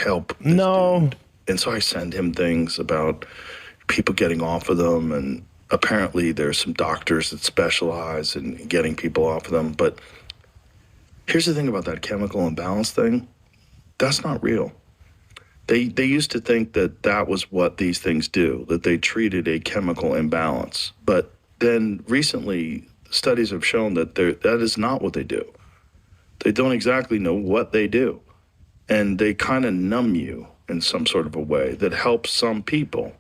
help this dude. And so I send him things about people getting off of them, and apparently there's some doctors that specialize in getting people off of them. But here's the thing about that chemical imbalance thing. That's not real. They used to think that that was what these things do, that they treated a chemical imbalance. But then recently, studies have shown that that is not what they do. They don't exactly know what they do. And they kind of numb you in some sort of a way that helps some people.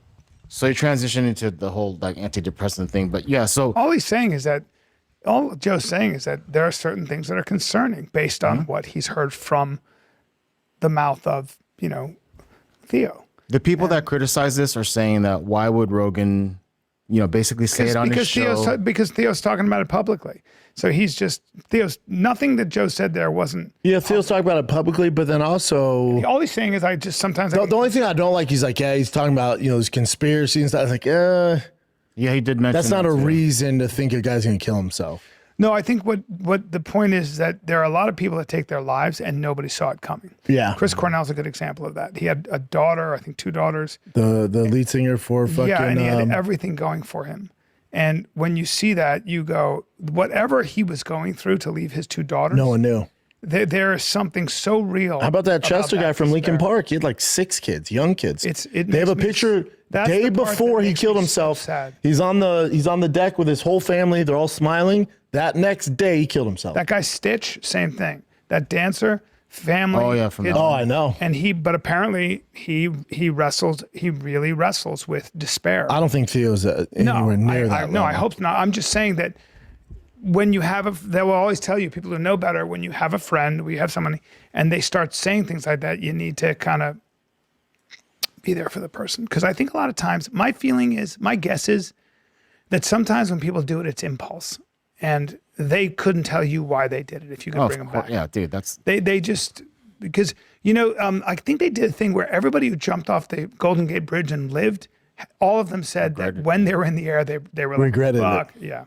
So you transition into the whole like antidepressant thing. But yeah, so all Joe's saying is that there are certain things that are concerning based on what he's heard from the mouth of, Theo. The people that criticize this are saying that why would Rogan, basically say it on his show? Because Theo's talking about it publicly. So Theo's, nothing that Joe said there wasn't. Yeah, Theo's talking about it publicly, but then also. All he's saying is the only thing I don't like, he's like, he's talking about, this conspiracy and stuff. I was like, yeah, he did mention that's not a reason to think a guy's going to kill himself. No, I think what the point is that there are a lot of people that take their lives and nobody saw it coming. Yeah. Chris Cornell's a good example of that. He had a daughter, I think 2 daughters. The lead singer for fucking. Yeah, and he had everything going for him. And when you see that, you go, whatever he was going through to leave his 2 daughters. No one knew. There is something so real. How about that Chester guy from Lincoln Park? He had like 6 kids, young kids. They have a picture day before he killed himself. So he's on the deck with his whole family. They're all smiling. That next day, he killed himself. That guy Stitch, same thing. That dancer, family. Oh yeah, I know. And but apparently he wrestles. He really wrestles with despair. I don't think Theo's anywhere near that. No, I hope not. I'm just saying that when you have they will always tell you, people who know better, when you have a friend, we have someone, and they start saying things like that, you need to kind of be there for the person. Because I think a lot of times, my guess is that sometimes when people do it, it's impulse. And they couldn't tell you why they did it if you could bring them back. Yeah, dude, that's... They just... Because, I think they did a thing where everybody who jumped off the Golden Gate Bridge and lived, all of them said that when they were in the air, they were like, regretted fuck. it. Yeah.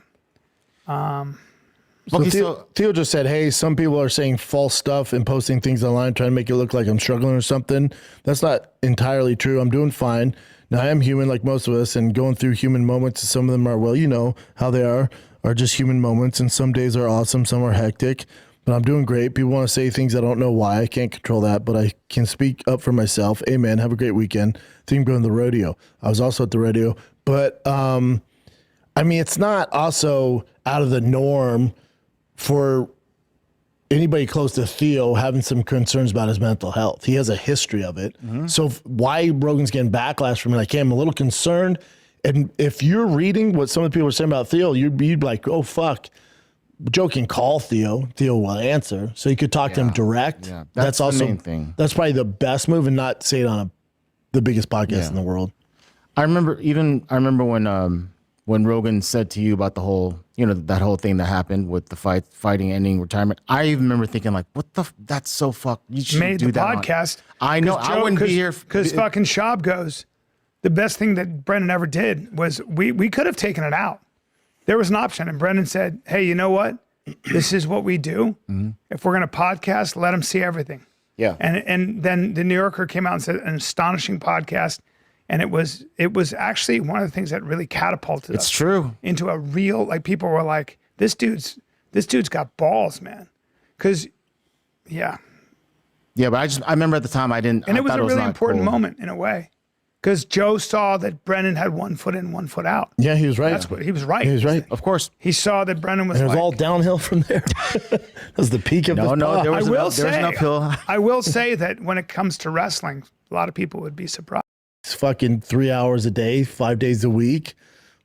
Theo just said, hey, some people are saying false stuff and posting things online trying to make it look like I'm struggling or something. That's not entirely true. I'm doing fine. Now, I am human like most of us and going through human moments. Some of them are, how they are just human moments. And some days are awesome. Some are hectic. But I'm doing great. People want to say things I don't know why. I can't control that, but I can speak up for myself. Hey, man, have a great weekend. I think I'm going to the rodeo. I was also at the rodeo. But, it's not also out of the norm for anybody close to Theo having some concerns about his mental health. He has a history of it. Mm-hmm. So why Rogan's getting backlash from it, I'm a little concerned. And if you're reading what some of the people are saying about Theo, you'd be like, oh, fuck. Joe can call Theo. Theo will answer. So you could talk to him direct. Yeah. That's also the main thing. That's probably the best move, and not say it on the biggest podcast in the world. I remember when Rogan said to you about the whole, that whole thing that happened with the fighting ending retirement. I even remember thinking like, that's so fucked. You should do that podcast. I know. I wouldn't be here. Because fucking Schaub goes, the best thing that Brendan ever did was we could have taken it out. There was an option, and Brendan said, hey, you know what? This is what we do. Mm-hmm. If we're going to podcast, let them see everything. Yeah. And then the New Yorker came out and said, an astonishing podcast. And it was actually one of the things that really catapulted us. It's true. Into a real, like, people were like, this dude's got balls, man. Because, yeah. Yeah, but I remember at the time I didn't. And it was a really important moment in a way. Because Joe saw that Brendan had 1 foot in, 1 foot out. Yeah, he was right. He was right. He was right. Of course. He saw that Brendan was and it was all downhill from there. That was the peak of the there was an uphill. I will say that when it comes to wrestling, a lot of people would be surprised. It's fucking 3 hours a day, 5 days a week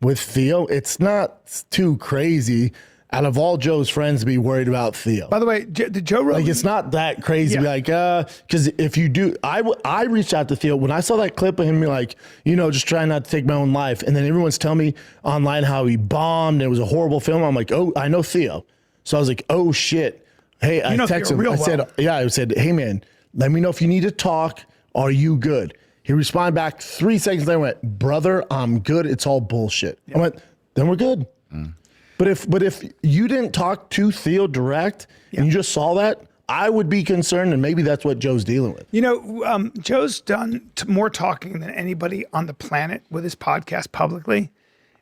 with Theo. It's not too crazy out of all Joe's friends to be worried about Theo. By the way, did Joe Rogan... Like, it's not that crazy to be like, because if you do... I reached out to Theo. When I saw that clip of him, like, just trying not to take my own life, and then everyone's telling me online how he bombed and it was a horrible film, I'm like, oh, I know Theo. So I was like, oh, shit. Hey, I texted him. I said, hey, man, let me know if you need to talk. Are you good? He responded back 3 seconds later, went, brother, I'm good. It's all bullshit. Yeah. I went, then we're good. Mm. But if you didn't talk to Theo direct and you just saw that, I would be concerned, and maybe that's what Joe's dealing with. You know, Joe's done more talking than anybody on the planet with his podcast publicly.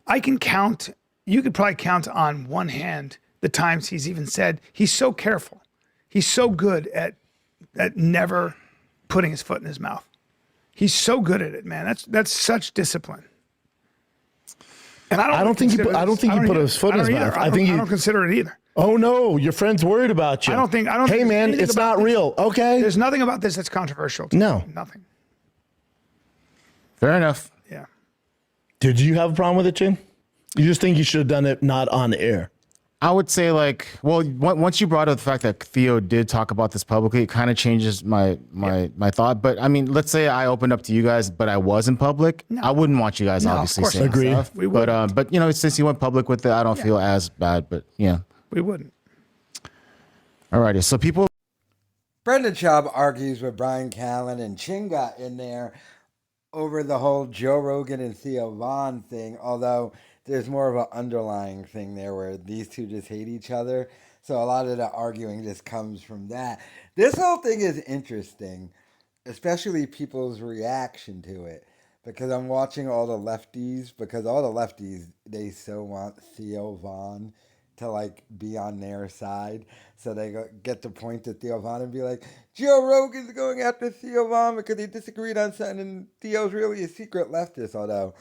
I can count, you could probably count on one hand the times he's even said, he's so careful. He's so good at never putting his foot in his mouth. He's so good at it, man. That's such discipline. And I don't think he put his foot in his mouth. I don't consider it either. Oh no, your friend's worried about you. I don't Hey think man, it's not real. Okay. There's nothing about this that's controversial. No. Nothing. Fair enough. Yeah. Did you have a problem with it, Chin? You just think you should have done it not on air? I would say once you brought up the fact that Theo did talk about this publicly, it kind of changes my thought. But I mean, let's say I opened up to you guys, but I was in public. No. I wouldn't want you guys obviously saying agree. stuff. We would. But you know, since you went public with it, I don't feel as bad. But yeah, we wouldn't. Alrighty, so people. Brendan Schaub argues with Bryan, Callen, and Chin got in there over the whole Joe Rogan and Theo Von thing, although there's more of an underlying thing there where these two just hate each other. So a lot of the arguing just comes from that. This whole thing is interesting, especially people's reaction to it, because I'm watching all the lefties, they so want Theo Von to like be on their side. So they get to point to Theo Von and be like, Joe Rogan's going after Theo Von because they disagreed on something, and Theo's really a secret leftist, although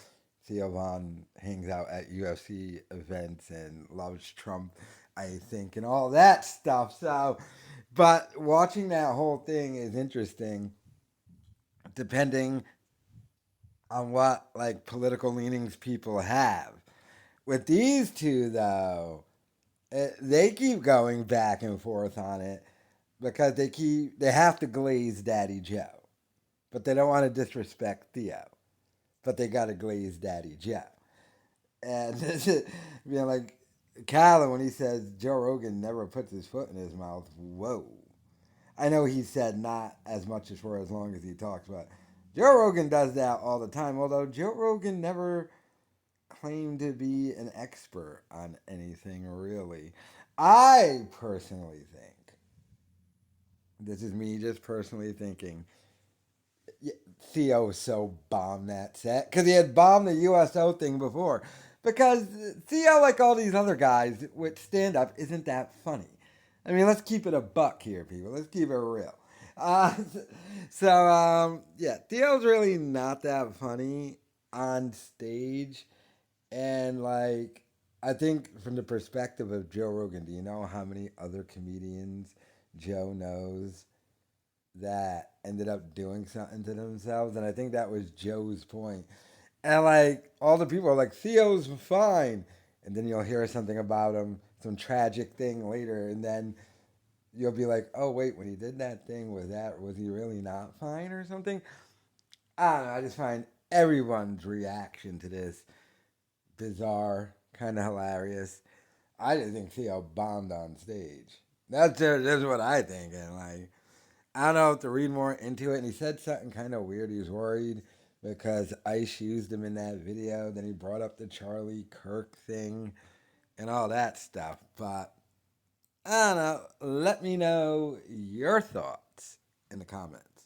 Theo Von hangs out at UFC events and loves Trump, I think, and all that stuff. So, but watching that whole thing is interesting, depending on what like political leanings people have. With these two, though, they keep going back and forth on it because they have to glaze Daddy Joe, but they don't want to disrespect Theo. But they got to glaze Daddy Joe. And like Callen, when he says Joe Rogan never puts his foot in his mouth, whoa. I know he said not as much as for as long as he talks, but Joe Rogan does that all the time, although Joe Rogan never claimed to be an expert on anything, really. I personally think, this is me just personally thinking, Theo so bombed that set because he had bombed the USO thing before. Because Theo, like all these other guys with stand up, isn't that funny. I mean, let's keep it a buck here, people. Let's keep it real. Theo's really not that funny on stage. And like, I think from the perspective of Joe Rogan, do you know how many other comedians Joe knows that ended up doing something to themselves? And I think that was Joe's point. And like all the people are like, Theo's fine, and then you'll hear something about him, some tragic thing later, and then you'll be like, oh wait, when he did that thing, was he really not fine or something? I don't know. I just find everyone's reaction to this bizarre, kind of hilarious. I just think Theo bombed on stage. That's what I think, and like, I don't know if to read more into it. And he said something kind of weird. He was worried because Ice used him in that video. Then he brought up the Charlie Kirk thing and all that stuff. But I don't know. Let me know your thoughts in the comments.